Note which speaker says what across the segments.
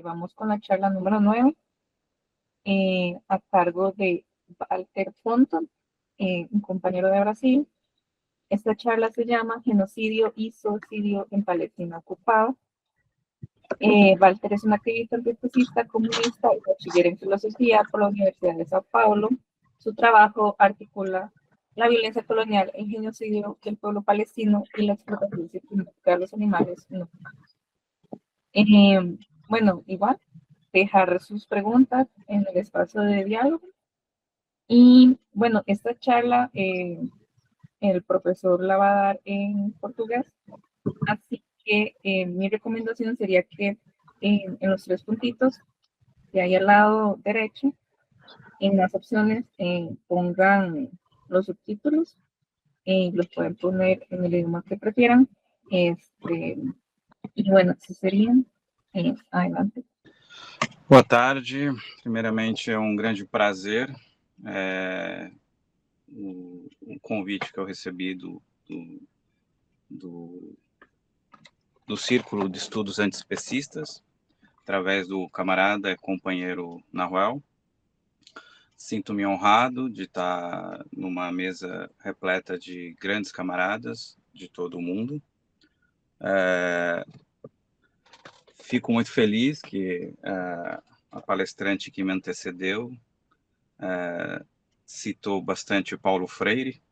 Speaker 1: Vamos con la charla número 9, a cargo de Walter Fonton, un compañero de Brasil. Esta charla se llama Genocidio y Socidio en Palestina Ocupada. Walter es un activista antiespecista comunista y bachiller en filosofía por la Universidad de Sao Paulo. Su trabajo articula la violencia colonial, el genocidio del pueblo palestino y la explotación sistemática de los animales no humanos. Bueno, igual, dejar sus preguntas en el espacio de diálogo. Y bueno, esta charla el profesor la va a dar en portugués, así que mi recomendación sería que en los tres puntitos de ahí al lado derecho, en las opciones, pongan los subtítulos, los pueden poner en el idioma que prefieran. Y bueno, si serían, adelante.
Speaker 2: Boa tarde. Primeiramente, é um grande prazer o convite que eu recebi do Círculo de Estudos Antiespecistas, através do camarada e companheiro Nahuel. Sinto-me honrado de estar numa mesa repleta de grandes camaradas de todo o mundo. Fico muito feliz que a palestrante que me antecedeu citou bastante Paulo Freire,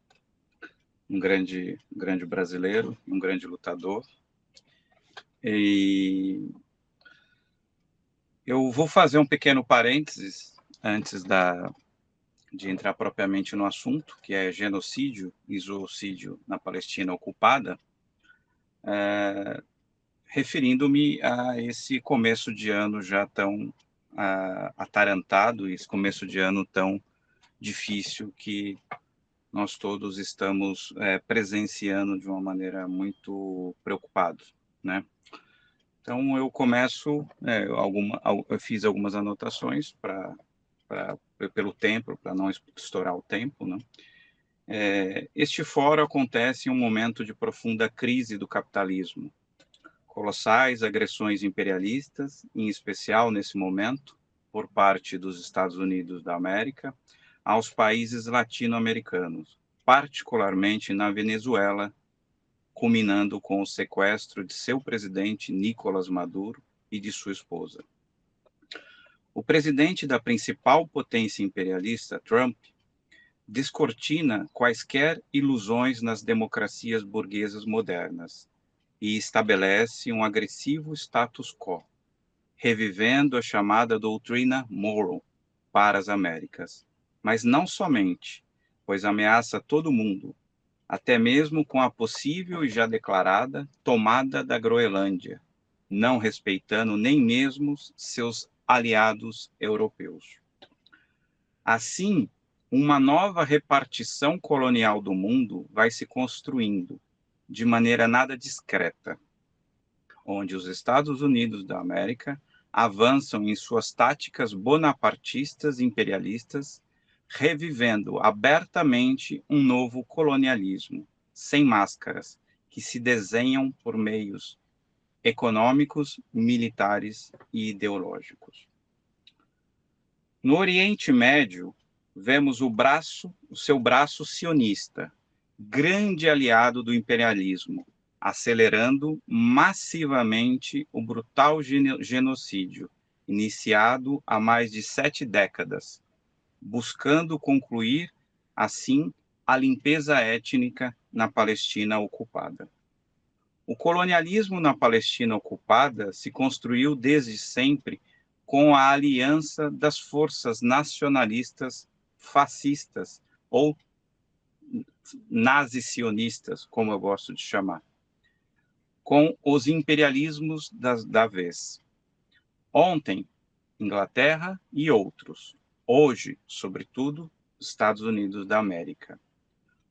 Speaker 2: um grande brasileiro, um grande lutador. E eu vou fazer um pequeno parênteses antes de entrar propriamente no assunto, que é genocídio e zoocídio na Palestina ocupada, referindo-me a esse começo de ano já tão atarantado, esse começo de ano tão difícil que nós todos estamos presenciando de uma maneira muito preocupados, né? Então, eu começo, eu fiz algumas anotações pelo tempo, para não estourar o tempo, né? Este fórum acontece em um momento de profunda crise do capitalismo. Colossais agressões imperialistas, em especial nesse momento, por parte dos Estados Unidos da América, aos países latino-americanos, particularmente na Venezuela, culminando com o sequestro de seu presidente Nicolás Maduro e de sua esposa. O presidente da principal potência imperialista, Trump, descortina quaisquer ilusões nas democracias burguesas modernas e estabelece um agressivo status quo, revivendo a chamada doutrina Monroe para as Américas. Mas não somente, pois ameaça todo mundo, até mesmo com a possível e já declarada tomada da Groenlândia, não respeitando nem mesmo seus aliados europeus. Assim, uma nova repartição colonial do mundo vai se construindo, de maneira nada discreta, onde os Estados Unidos da América avançam em suas táticas bonapartistas e imperialistas, revivendo abertamente um novo colonialismo, sem máscaras, que se desenham por meios econômicos, militares e ideológicos. No Oriente Médio, vemos o seu braço sionista, grande aliado do imperialismo, acelerando massivamente o brutal genocídio, iniciado há mais de 7 décadas, buscando concluir, assim, a limpeza étnica na Palestina ocupada. O colonialismo na Palestina ocupada se construiu desde sempre com a aliança das forças nacionalistas fascistas, ou nazi-sionistas, como eu gosto de chamar, com os imperialismos da vez. Ontem, Inglaterra e outros. Hoje, sobretudo, Estados Unidos da América.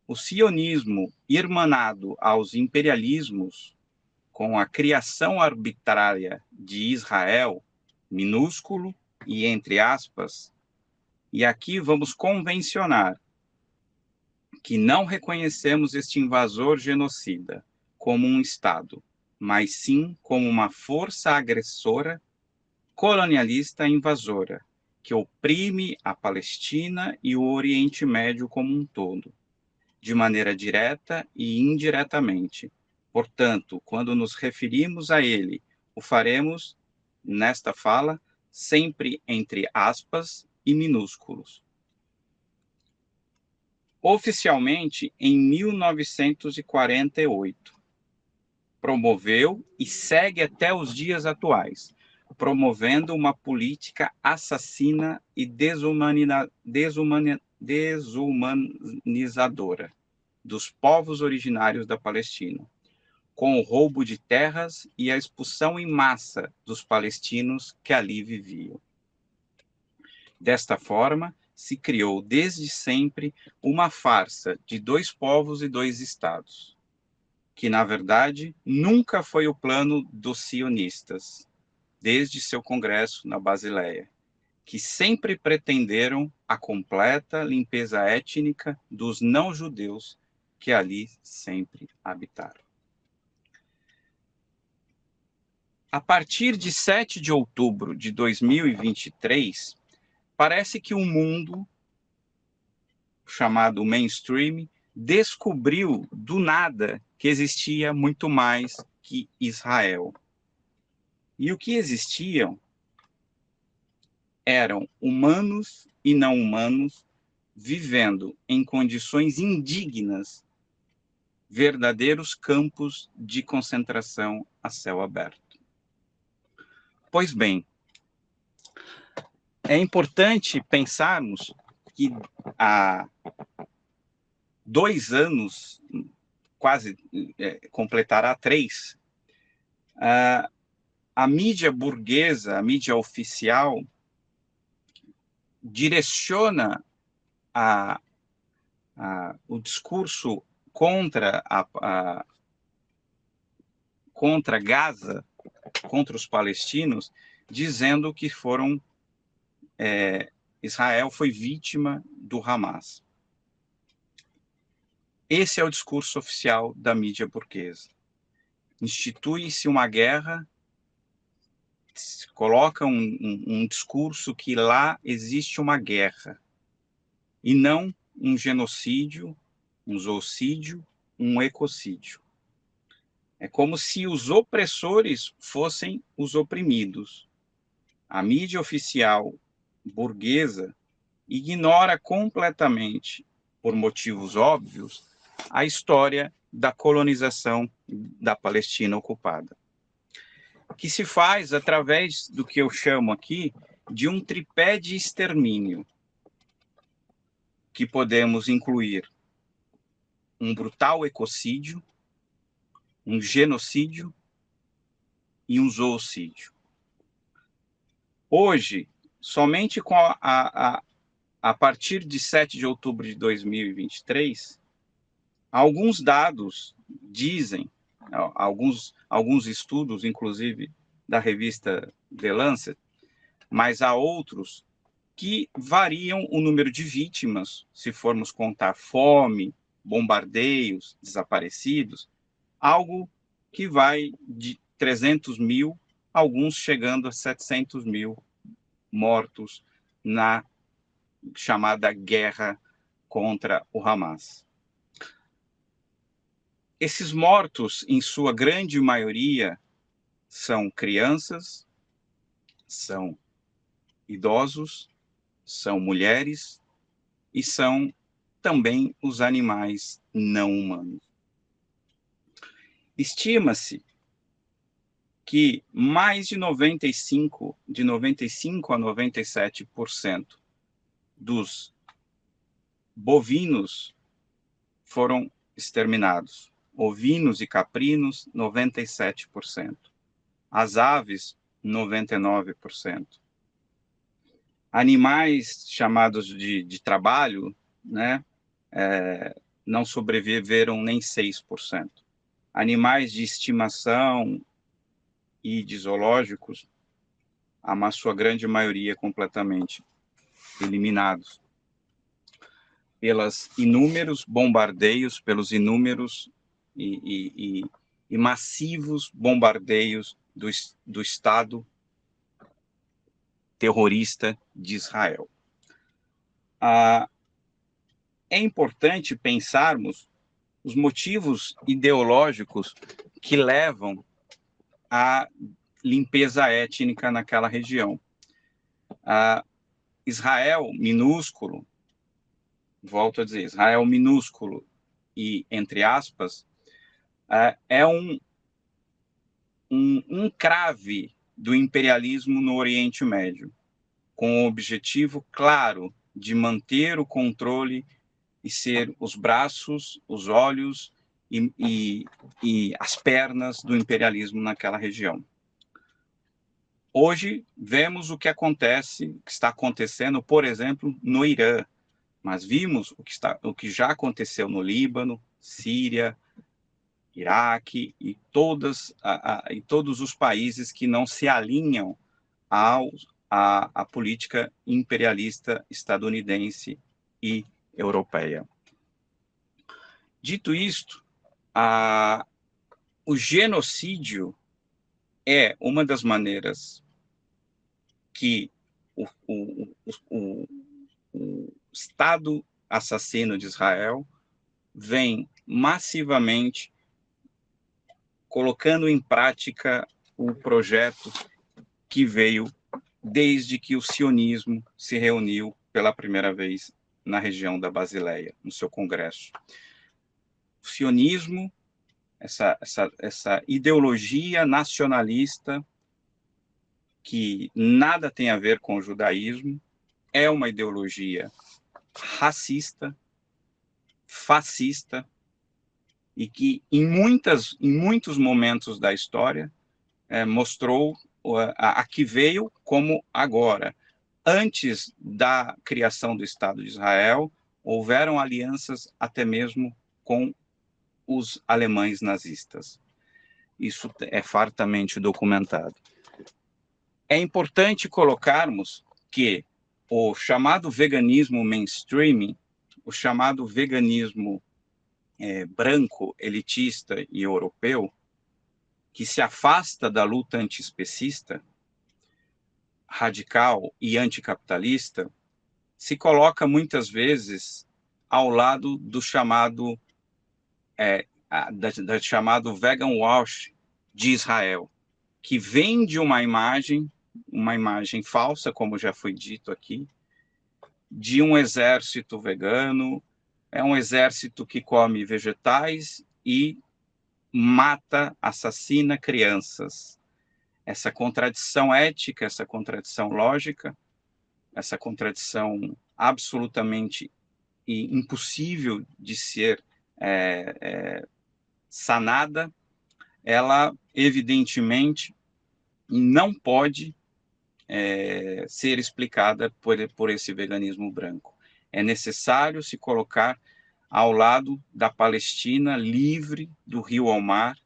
Speaker 2: O sionismo irmanado aos imperialismos, com a criação arbitrária de Israel, minúsculo e entre aspas, e aqui vamos convencionar que não reconhecemos este invasor genocida como um Estado, mas sim como uma força agressora, colonialista e invasora, que oprime a Palestina e o Oriente Médio como um todo, de maneira direta e indiretamente. Portanto, quando nos referimos a ele, o faremos, nesta fala, sempre entre aspas e minúsculos. Oficialmente, em 1948, promoveu e segue até os dias atuais, promovendo uma política assassina e desumanizadora dos povos originários da Palestina, com o roubo de terras e a expulsão em massa dos palestinos que ali viviam. Desta forma, se criou desde sempre uma farsa de dois povos e dois estados, que, na verdade, nunca foi o plano dos sionistas, desde seu congresso na Basileia, que sempre pretenderam a completa limpeza étnica dos não-judeus que ali sempre habitaram. A partir de 7 de outubro de 2023, parece que o mundo, chamado mainstream, descobriu do nada que existia muito mais que Israel. E o que existiam eram humanos e não humanos vivendo em condições indignas, verdadeiros campos de concentração a céu aberto. Pois bem, é importante pensarmos que há 2 anos, quase completará 3, a mídia burguesa, a mídia oficial, direciona o discurso contra Gaza, contra os palestinos, dizendo que Israel foi vítima do Hamas. Esse é o discurso oficial da mídia burguesa. Institui-se uma guerra, coloca um discurso que lá existe uma guerra, e não um genocídio, um zoocídio, um ecocídio. É como se os opressores fossem os oprimidos. A mídia oficial burguesa ignora completamente, por motivos óbvios, a história da colonização da Palestina ocupada, que se faz através do que eu chamo aqui de um tripé de extermínio, que podemos incluir um brutal ecocídio, um genocídio e um zoocídio. Hoje, somente a partir de 7 de outubro de 2023, alguns dados dizem, alguns estudos, inclusive da revista The Lancet, mas há outros que variam o número de vítimas, se formos contar fome, bombardeios, desaparecidos, algo que vai de 300 mil, alguns chegando a 700 mil mortos na chamada guerra contra o Hamas. Esses mortos, em sua grande maioria, são crianças, são idosos, são mulheres e são também os animais não humanos. Estima-se que mais de 95 a 97% dos bovinos foram exterminados. Ovinos e caprinos, 97%. As aves, 99%. Animais chamados de trabalho, né, não sobreviveram nem 6%. Animais de estimação e de zoológicos, a sua grande maioria completamente eliminados pelos inúmeros bombardeios, pelos inúmeros e e massivos bombardeios do Estado terrorista de Israel. É importante pensarmos os motivos ideológicos que levam à limpeza étnica naquela região. Israel minúsculo, volto a dizer, Israel minúsculo e, entre aspas, é um encrave do imperialismo no Oriente Médio, com o objetivo claro de manter o controle e ser os braços, os olhos e as pernas do imperialismo naquela região. Hoje, vemos o que está acontecendo, por exemplo, no Irã, mas vimos o que já aconteceu no Líbano, Síria, Iraque e todos os países que não se alinham à política imperialista estadunidense e europeia. Dito isto, o genocídio é uma das maneiras que o Estado assassino de Israel vem massivamente colocando em prática o projeto que veio desde que o sionismo se reuniu pela primeira vez na região da Basileia, no seu congresso. O sionismo, essa ideologia nacionalista que nada tem a ver com o judaísmo, é uma ideologia racista, fascista, e que em muitos momentos da história mostrou a que veio como agora. Antes da criação do Estado de Israel, houveram alianças até mesmo com os alemães nazistas. Isso é fartamente documentado. É importante colocarmos que o chamado veganismo mainstream, o chamado veganismo branco, elitista e europeu, que se afasta da luta antiespecista, radical e anticapitalista, se coloca muitas vezes ao lado do chamado chamado vegan wash de Israel, que vende uma imagem falsa, como já foi dito aqui, de um exército vegano. É um exército que come vegetais e mata, assassina crianças. Essa contradição ética, essa contradição lógica, essa contradição absolutamente impossível de ser sanada, ela evidentemente não pode ser explicada por esse veganismo branco. É necessário se colocar ao lado da Palestina livre do rio ao mar.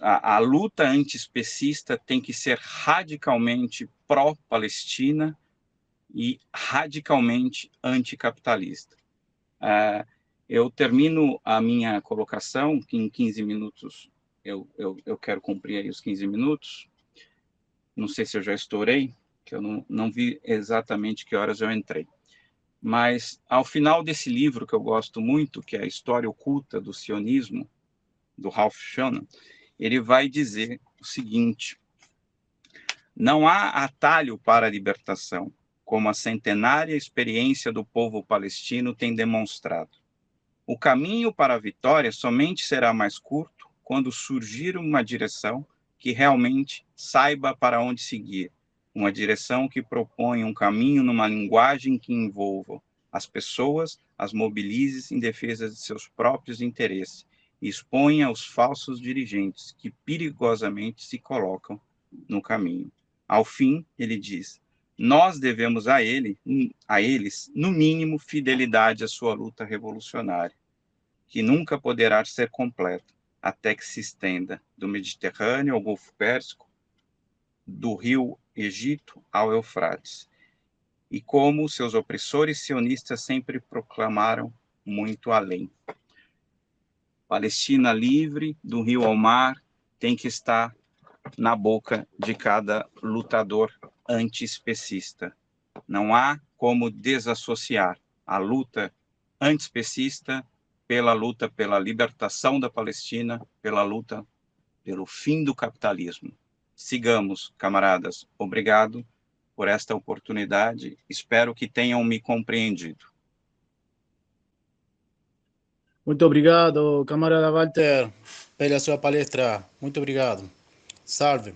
Speaker 2: A luta antiespecista tem que ser radicalmente pró-Palestina e radicalmente anticapitalista. Eu termino a minha colocação, que em 15 minutos, eu quero cumprir aí os 15 minutos. Não sei se eu já estourei, que eu não vi exatamente que horas eu entrei. Mas, ao final desse livro, que eu gosto muito, que é A História Oculta do Sionismo, do Ralph Shannon, ele vai dizer o seguinte: não há atalho para a libertação, como a centenária experiência do povo palestino tem demonstrado. O caminho para a vitória somente será mais curto quando surgir uma direção que realmente saiba para onde seguir, uma direção que propõe um caminho numa linguagem que envolva as pessoas, as mobilize em defesa de seus próprios interesses e exponha os falsos dirigentes que perigosamente se colocam no caminho. Ao fim, ele diz: nós devemos a eles, no mínimo, fidelidade à sua luta revolucionária, que nunca poderá ser completa, até que se estenda do Mediterrâneo ao Golfo Pérsico, do rio Egito ao Eufrates, e como seus opressores sionistas sempre proclamaram, muito além. Palestina livre, do rio ao mar, tem que estar na boca de cada lutador antiespecista. Não há como desassociar a luta antiespecista pela luta pela libertação da Palestina, pela luta pelo fim do capitalismo. Sigamos, camaradas. Obrigado por esta oportunidade. Espero que tenham me compreendido.
Speaker 3: Muito obrigado, camarada Walter, pela sua palestra. Muito obrigado. Salve.